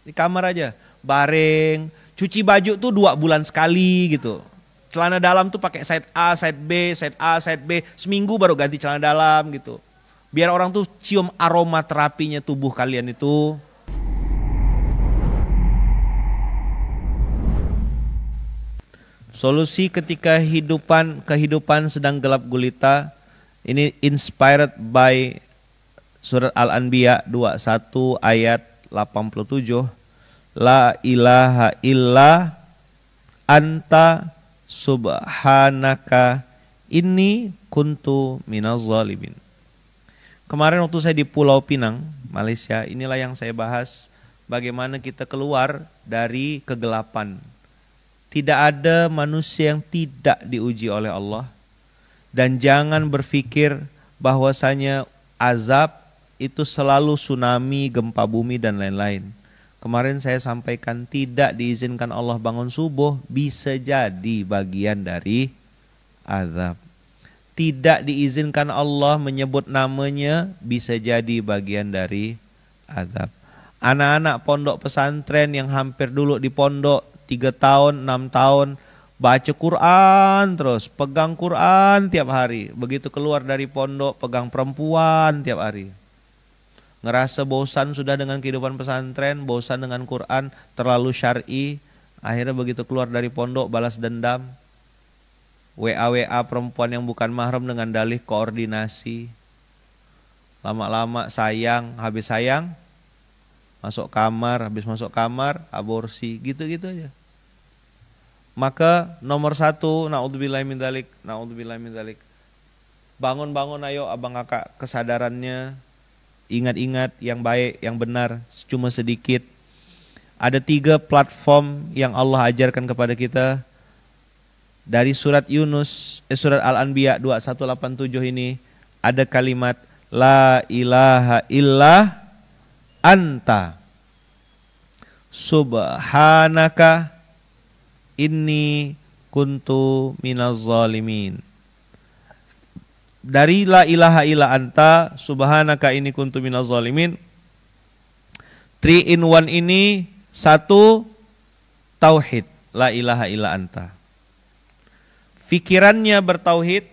Di kamar aja, bareng. Cuci baju tuh 2 bulan sekali gitu. Celana dalam tuh pakai side A, side B, side A, side B. Seminggu baru ganti celana dalam gitu. Biar orang tuh cium aroma terapinya tubuh kalian itu. Solusi ketika kehidupan sedang gelap gulita. Ini inspired by surat Al-Anbiya 21 ayat 87. La ilaha illa anta subhanaka inni kuntu minaz zalimin. Kemarin waktu saya di Pulau Pinang, Malaysia, inilah yang saya bahas bagaimana kita keluar dari kegelapan. Tidak ada manusia yang tidak diuji oleh Allah. Dan jangan berpikir bahwasanya azab itu selalu tsunami, gempa bumi dan lain-lain. Kemarin saya sampaikan tidak diizinkan Allah bangun subuh bisa jadi bagian dari azab. Tidak diizinkan Allah menyebut namanya bisa jadi bagian dari azab. Anak-anak pondok pesantren yang hampir dulu di pondok 3 tahun, 6 tahun baca Quran terus, pegang Quran tiap hari. Begitu keluar dari pondok pegang perempuan tiap hari. Ngerasa bosan sudah dengan kehidupan pesantren, bosan dengan Quran, terlalu syar'i. Akhirnya begitu keluar dari pondok balas dendam. WA perempuan yang bukan mahram dengan dalih koordinasi. Lama-lama sayang, habis sayang masuk kamar, habis masuk kamar aborsi, gitu-gitu aja. Maka nomor 1, naudzubillahi min dzalik, naudzubillahi min dzalik. Bangun-bangun ayo abang kakak kesadarannya. Ingat-ingat yang baik, yang benar, cuma sedikit. Ada 3 platform yang Allah ajarkan kepada kita. Dari surat surat Al-Anbiya 2187 ini ada kalimat La ilaha illa anta subhanaka inni kuntu minaz zalimin. Dari la ilaha illa anta subhanaka inni kuntu minaz zalimin, 3 in 1 ini 1 tauhid, la ilaha illa anta. Fikirannya bertauhid,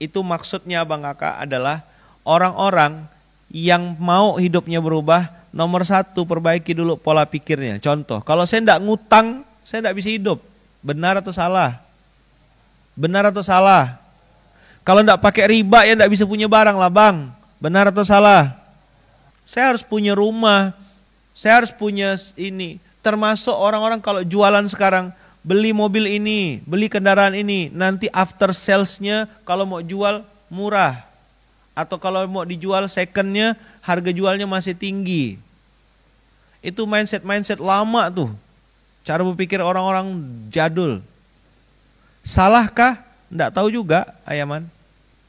itu maksudnya Bang Kakak adalah orang-orang yang mau hidupnya berubah. Nomor 1 perbaiki dulu pola pikirnya. Contoh, kalau saya tidak ngutang, saya tidak bisa hidup. Benar atau salah? Benar atau salah? Kalau tidak pakai riba ya tidak bisa punya barang lah Bang. Benar atau salah? Saya harus punya rumah, saya harus punya ini. Termasuk orang-orang kalau jualan sekarang, beli mobil ini, beli kendaraan ini, nanti after salesnya kalau mau jual murah. Atau kalau mau dijual secondnya harga jualnya masih tinggi. Itu mindset lama tuh. Cara berpikir orang-orang jadul. Salahkah? Tidak tahu juga Ayaman.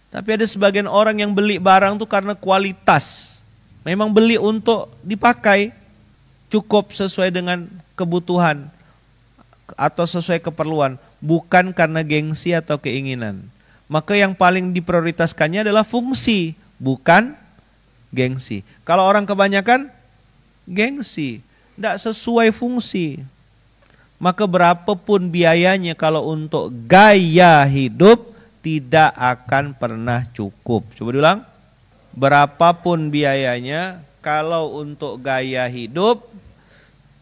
Tapi ada sebagian orang yang beli barang tuh karena kualitas. Memang beli untuk dipakai. Cukup sesuai dengan kebutuhan. Atau sesuai keperluan. Bukan karena gengsi atau keinginan. Maka yang paling diprioritaskannya adalah fungsi. Bukan gengsi. Kalau orang kebanyakan gengsi. Tidak sesuai fungsi. Maka berapapun biayanya kalau untuk gaya hidup tidak akan pernah cukup. Coba diulang. Berapapun biayanya kalau untuk gaya hidup,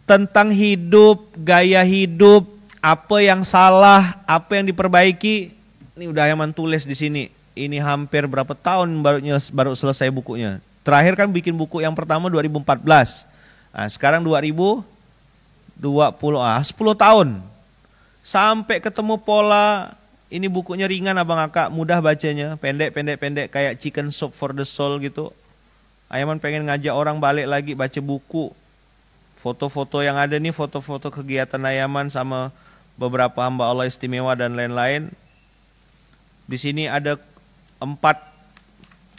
tentang hidup, gaya hidup, apa yang salah, apa yang diperbaiki, ini udah Ayaman tulis di sini. Ini hampir berapa tahun baru selesai bukunya. Terakhir kan bikin buku yang pertama 2014. Nah, sekarang 2020, 10 tahun. Sampai ketemu pola. Ini bukunya ringan Abang Kakak, mudah bacanya, pendek kayak Chicken Soup for the Soul gitu. Ayaman pengen ngajak orang balik lagi baca buku. Foto-foto yang ada nih, foto-foto kegiatan Ayaman sama beberapa hamba Allah istimewa dan lain-lain. Di sini ada 4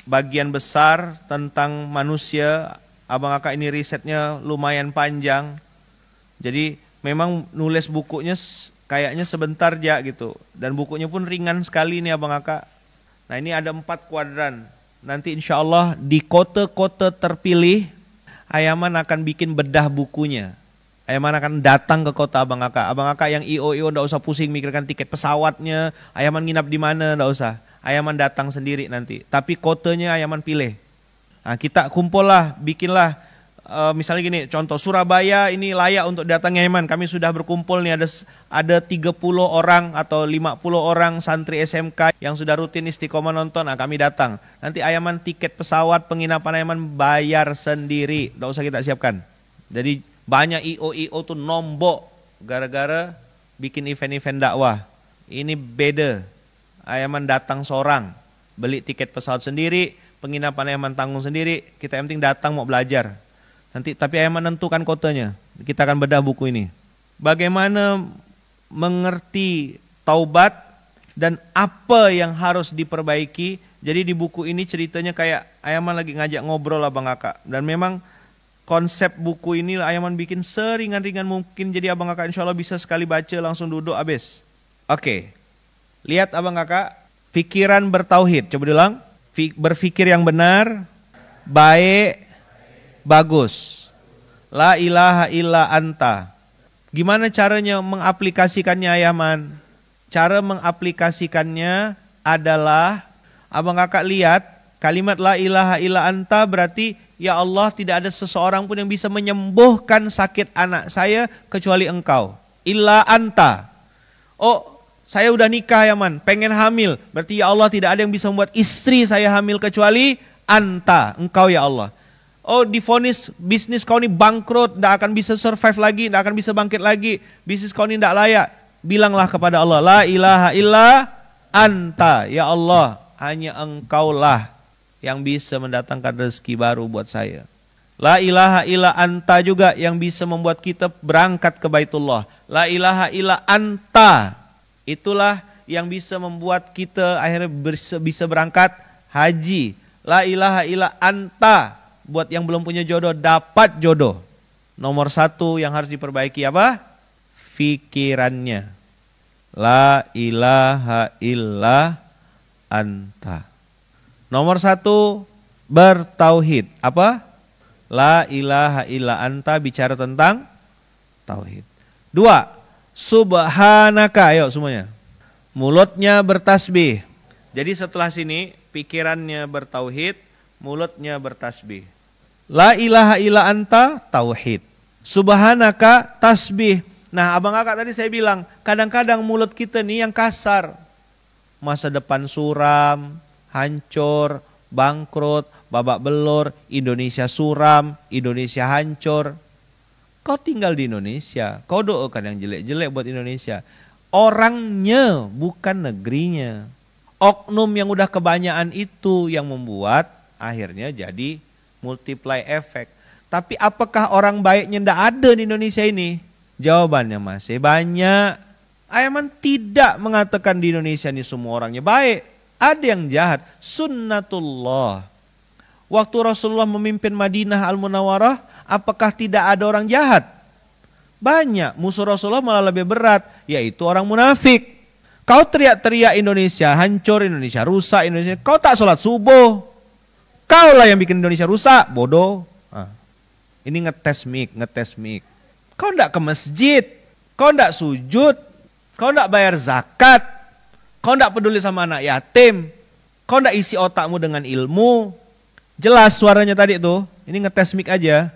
bagian besar tentang manusia. Abang Kakak ini risetnya lumayan panjang. Jadi memang nulis bukunya kayaknya sebentar aja gitu. Dan bukunya pun ringan sekali nih Abang Kakak. Nah ini ada 4 kuadran. Nanti insya Allah di kota-kota terpilih Ayaman akan bikin bedah bukunya. Ayaman akan datang ke kota Abang Kakak. Abang Kakak yang IO ndak usah pusing mikirkan tiket pesawatnya, Ayaman nginap di mana, ndak usah. Ayaman datang sendiri nanti. Tapi kotanya Ayaman pilih. Nah, kita kumpul lah, bikinlah. Misalnya gini, contoh Surabaya ini layak untuk datang Ayaman. Kami sudah berkumpul nih, ada 30 orang atau 50 orang santri SMK yang sudah rutin istiqomah nonton. Nah, kami datang. Nanti Ayaman tiket pesawat, penginapan Ayaman bayar sendiri, ndak usah kita siapkan. Jadi banyak IO tuh nombok gara-gara bikin event-event dakwah. Ini beda. Ayaman datang seorang, beli tiket pesawat sendiri, penginapan Ayaman tanggung sendiri. Kita yang penting datang mau belajar. Nanti tapi Ayaman menentukan kotanya. Kita akan bedah buku ini. Bagaimana mengerti taubat dan apa yang harus diperbaiki. Jadi di buku ini ceritanya kayak Ayaman lagi ngajak ngobrol lah Bang Kakak. Dan memang konsep buku ini Ayaman bikin seringan-ringan mungkin. Jadi Abang Kakak insya Allah bisa sekali baca langsung duduk habis. Oke. Lihat Abang Kakak. Pikiran bertauhid. Coba diulang. Berpikir yang benar. Baik. Bagus. La ilaha illa anta. Gimana caranya mengaplikasikannya Ayaman? Cara mengaplikasikannya adalah Abang Kakak lihat. Kalimat la ilaha illa anta berarti ya Allah, tidak ada seseorang pun yang bisa menyembuhkan sakit anak saya kecuali engkau. Illa anta. Oh, saya udah nikah Ayaman, pengen hamil. Berarti ya Allah, tidak ada yang bisa membuat istri saya hamil kecuali anta, engkau ya Allah. Oh, divonis bisnis kau ini bangkrut, tidak akan bisa survive lagi, tidak akan bisa bangkit lagi. Bisnis kau ini tidak layak. Bilanglah kepada Allah, la ilaha illa anta. Ya Allah, hanya engkaulah yang bisa mendatangkan rezeki baru buat saya. La ilaha illa anta juga yang bisa membuat kita berangkat ke Baitullah. La ilaha illa anta. Itulah yang bisa membuat kita akhirnya bisa berangkat haji. La ilaha illa anta. Buat yang belum punya jodoh, dapat jodoh. Nomor satu yang harus diperbaiki apa? Fikirannya. La ilaha illa anta. Nomor satu, bertauhid. Apa? La ilaha illa anta, bicara tentang tauhid. Dua, subhanaka. Ayo semuanya. Mulutnya bertasbih. Jadi setelah sini, pikirannya bertauhid, mulutnya bertasbih. La ilaha illa anta, tauhid. Subhanaka, tasbih. Nah, Abang Kakak tadi saya bilang, kadang-kadang mulut kita nih yang kasar. Masa depan suram, hancur, bangkrut, babak belur, Indonesia suram, Indonesia hancur. Kau tinggal di Indonesia, kau doakan yang jelek-jelek buat Indonesia. Orangnya, bukan negerinya. Oknum yang udah kebanyakan itu yang membuat akhirnya jadi multiply effect. Tapi apakah orang baiknya ndak ada di Indonesia ini? Jawabannya masih banyak. Ayaman tidak mengatakan di Indonesia ini semua orangnya baik. Ada yang jahat, sunnatullah. Waktu Rasulullah memimpin Madinah Al-Munawwarah, apakah tidak ada orang jahat? Banyak, musuh Rasulullah malah lebih berat, yaitu orang munafik. Kau teriak-teriak Indonesia, hancur Indonesia, rusak Indonesia, kau tak sholat subuh. Kau lah yang bikin Indonesia rusak, bodoh. Ini ngetes mic. Kau ndak ke masjid, kau ndak sujud, kau ndak bayar zakat. Kau tidak peduli sama anak yatim. Kau tidak isi otakmu dengan ilmu. Jelas suaranya tadi tuh. Ini ngetes mic aja.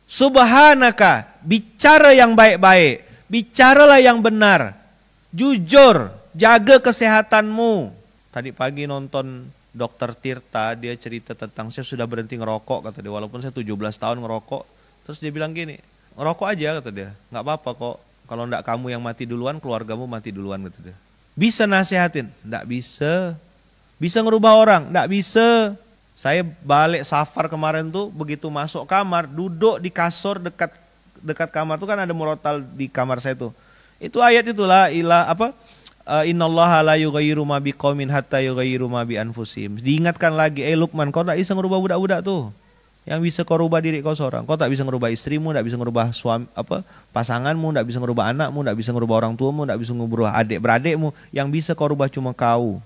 Subhanaka. Bicara yang baik-baik. Bicaralah yang benar. Jujur. Jaga kesehatanmu. Tadi pagi nonton Dr. Tirta. Dia cerita tentang saya sudah berhenti ngerokok. Kata dia. Walaupun saya 17 tahun ngerokok. Terus dia bilang gini. Ngerokok aja kata dia. Gak apa-apa kok. Kalau tidak kamu yang mati duluan, keluargamu mati duluan kata dia. Bisa nasihatin? Tidak bisa. Bisa ngerubah orang? Tidak bisa. Saya balik safar kemarin tuh, begitu masuk kamar, duduk di kasur dekat kamar tuh kan ada murotal di kamar saya tuh. Itu ayat itulah innallaha la yughayyiru ma biqaumin hatta yughayyiru ma bi anfusihim. Diingatkan lagi, Lukman, kau tak bisa ngerubah budak-budak tuh. Yang bisa kau rubah diri kau seorang. Kau tak bisa ngerubah istrimu, tak bisa ngerubah pasanganmu, tak bisa ngerubah anakmu, tak bisa ngerubah orang tuamu, tak bisa ngerubah adik-beradikmu. Yang bisa kau rubah cuma kau,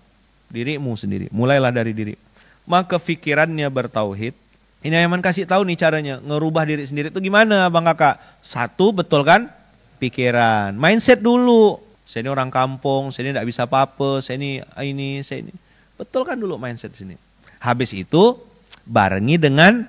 dirimu sendiri. Mulailah dari diri. Maka pikirannya bertauhid, Ini Ayaman kasih tahu nih caranya ngerubah diri sendiri itu gimana Bang Kakak. Satu, betul kan? Pikiran, mindset dulu. Saya ini orang kampung, saya ini tidak bisa apa-apa, saya ini. Betul kan dulu mindset sini. Habis itu barengi dengan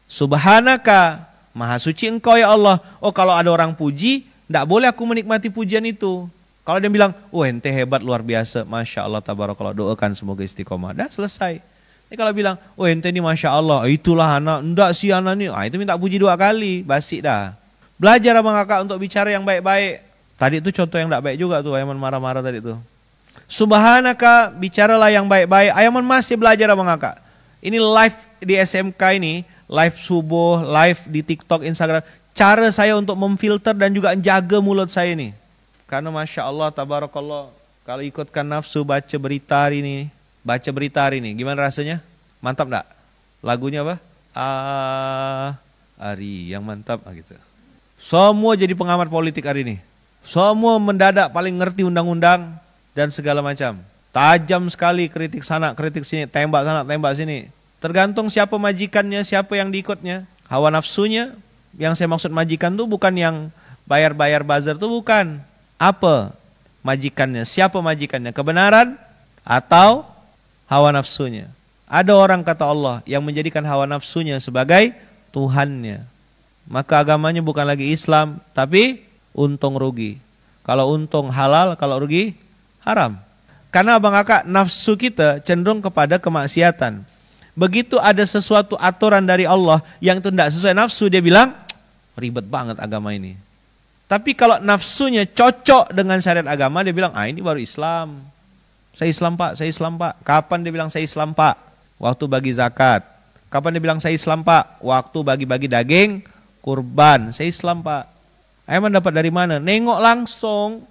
Subhanaka, Maha suci Engkau ya Allah. Oh kalau ada orang puji, tidak boleh aku menikmati pujian itu. Kalau dia bilang, oh ente hebat luar biasa, Masya Allah tabarakallah, doakan semoga istiqomah. Dah selesai. Ini kalau bilang, oh ente ini Masya Allah, itulah anak, enggak sih anak ini. Itu minta puji 2 kali, basi dah. Belajar Abang Kakak untuk bicara yang baik-baik. Tadi itu contoh yang tidak baik juga tuh, Ayaman marah-marah tadi tuh. Subhanaka, bicaralah yang baik-baik. Ayaman masih belajar Abang Kakak. Ini live di SMK ini, live subuh, live di TikTok, Instagram. Cara saya untuk memfilter dan juga menjaga mulut saya ini. Karena Masya Allah, tabarakallah, kalau ikutkan nafsu baca berita hari ini, gimana rasanya? Mantap enggak? Lagunya apa? Ari yang mantap gitu. Semua jadi pengamat politik hari ini. Semua mendadak paling ngerti undang-undang dan segala macam. Tajam sekali kritik sana, kritik sini, tembak sana, tembak sini. Tergantung siapa majikannya, siapa yang diikutnya. Hawa nafsunya, yang saya maksud majikan tuh bukan yang bayar-bayar bazar tuh bukan. Apa majikannya? Siapa majikannya? Kebenaran atau hawa nafsunya? Ada orang kata Allah yang menjadikan hawa nafsunya sebagai Tuhannya. Maka agamanya bukan lagi Islam, tapi untung rugi. Kalau untung halal, kalau rugi haram. Karena Abang Kakak nafsu kita cenderung kepada kemaksiatan. Begitu ada sesuatu aturan dari Allah yang itu tidak sesuai nafsu, dia bilang ribet banget agama ini. Tapi kalau nafsunya cocok dengan syariat agama, dia bilang, ini baru Islam. Saya Islam Pak, saya Islam Pak. Kapan dia bilang saya Islam Pak? Waktu bagi zakat. Kapan dia bilang saya Islam Pak? Waktu bagi-bagi daging, kurban. Saya Islam Pak. Emang dapat dari mana? Nengok langsung.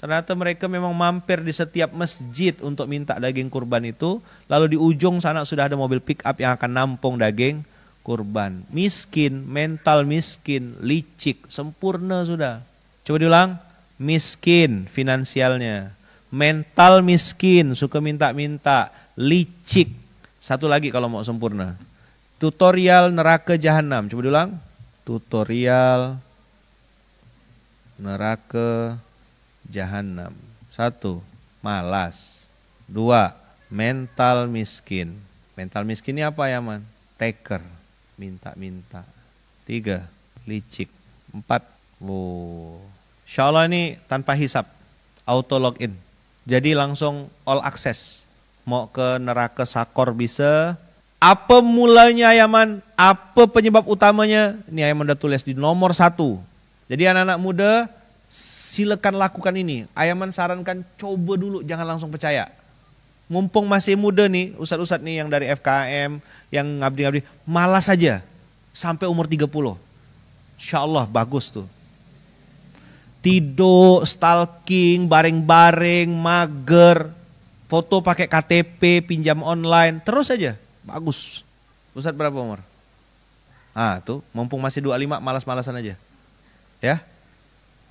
Ternyata mereka memang mampir di setiap masjid untuk minta daging kurban itu. Lalu di ujung sana sudah ada mobil pick up yang akan nampung daging kurban. Miskin, mental miskin, licik, sempurna sudah. Coba diulang, miskin finansialnya, mental miskin, suka minta-minta, licik. Satu lagi kalau mau sempurna, tutorial neraka jahanam. Coba diulang, tutorial neraka jahanam. 1, malas. 2, mental miskin. Mental miskin ini apa ya man? Taker, minta-minta. 3, licik. 4, insya Allah ini tanpa hisap, auto login. Jadi langsung all access. Mau ke neraka sakor bisa. Apa mulanya Ayaman? Apa penyebab utamanya? Ini Ayaman udah tulis di nomor 1. Jadi anak-anak muda silakan lakukan ini. Ayaman sarankan coba dulu, jangan langsung percaya. Mumpung masih muda nih, ustadz-ustadz nih yang dari FKM, yang ngabdi-ngabdi, malas saja sampai umur 30. Insya Allah bagus tuh. Tidur, stalking, bareng-bareng, mager, foto pakai KTP, pinjam online, terus saja. Bagus. Ustadz berapa umur? Tuh, mumpung masih 25, malas-malasan aja. Ya.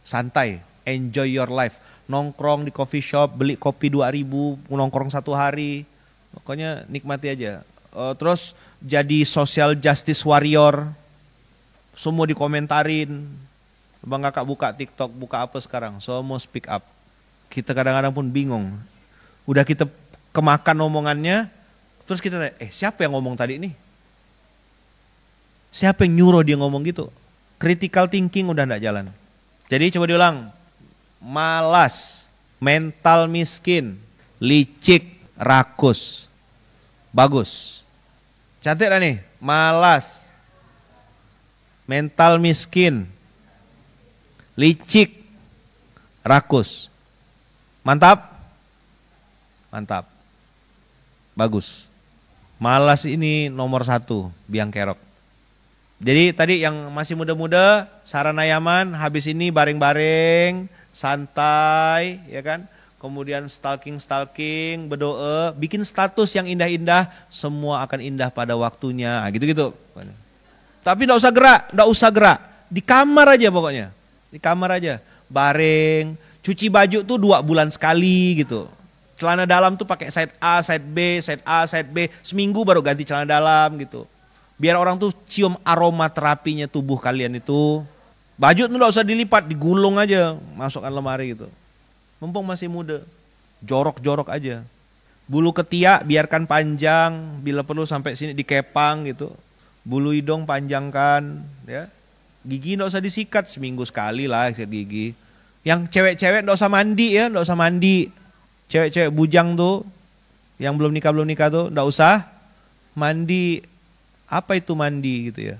Santai, enjoy your life. Nongkrong di coffee shop, beli kopi 2.000, nongkrong 1 hari. Pokoknya nikmati aja. Terus jadi social justice warrior. Semua dikomentarin. Bang Kakak buka TikTok, buka apa sekarang? Semua speak up. Kita kadang-kadang pun bingung. Udah kita kemakan omongannya, terus kita tanya, siapa yang ngomong tadi nih? Siapa yang nyuruh dia ngomong gitu? Critical thinking udah enggak jalan. Jadi coba diulang. Malas, mental miskin, licik, rakus. Bagus. Cantik lah nih. Malas, mental miskin, licik, rakus. Mantap? Mantap. Bagus. Malas ini nomor 1, biang kerok. Jadi tadi yang masih muda-muda, saran Ayaman, habis ini bareng-bareng, santai, ya kan? Kemudian stalking, berdoa, bikin status yang indah-indah, semua akan indah pada waktunya, gitu-gitu. Tapi enggak usah gerak, di kamar aja pokoknya. Di kamar aja, bareng, cuci baju tuh 2 bulan sekali gitu. Celana dalam tuh pakai side A, side B, side A, side B, seminggu baru ganti celana dalam gitu. Biar orang tuh cium aroma terapinya tubuh kalian itu. Baju tuh nggak usah dilipat, digulung aja, masukkan lemari gitu. Mumpung masih muda, jorok-jorok aja. Bulu ketiak biarkan panjang, bila perlu sampai sini dikepang gitu. Bulu hidung panjangkan, ya. Gigi nggak usah disikat, seminggu sekali lah sikat gigi. Yang cewek-cewek nggak usah mandi ya, nggak usah mandi. Cewek-cewek bujang tuh, yang belum nikah tuh, nggak usah mandi. Apa itu mandi gitu ya?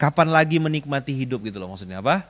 Kapan lagi menikmati hidup gitu loh maksudnya apa?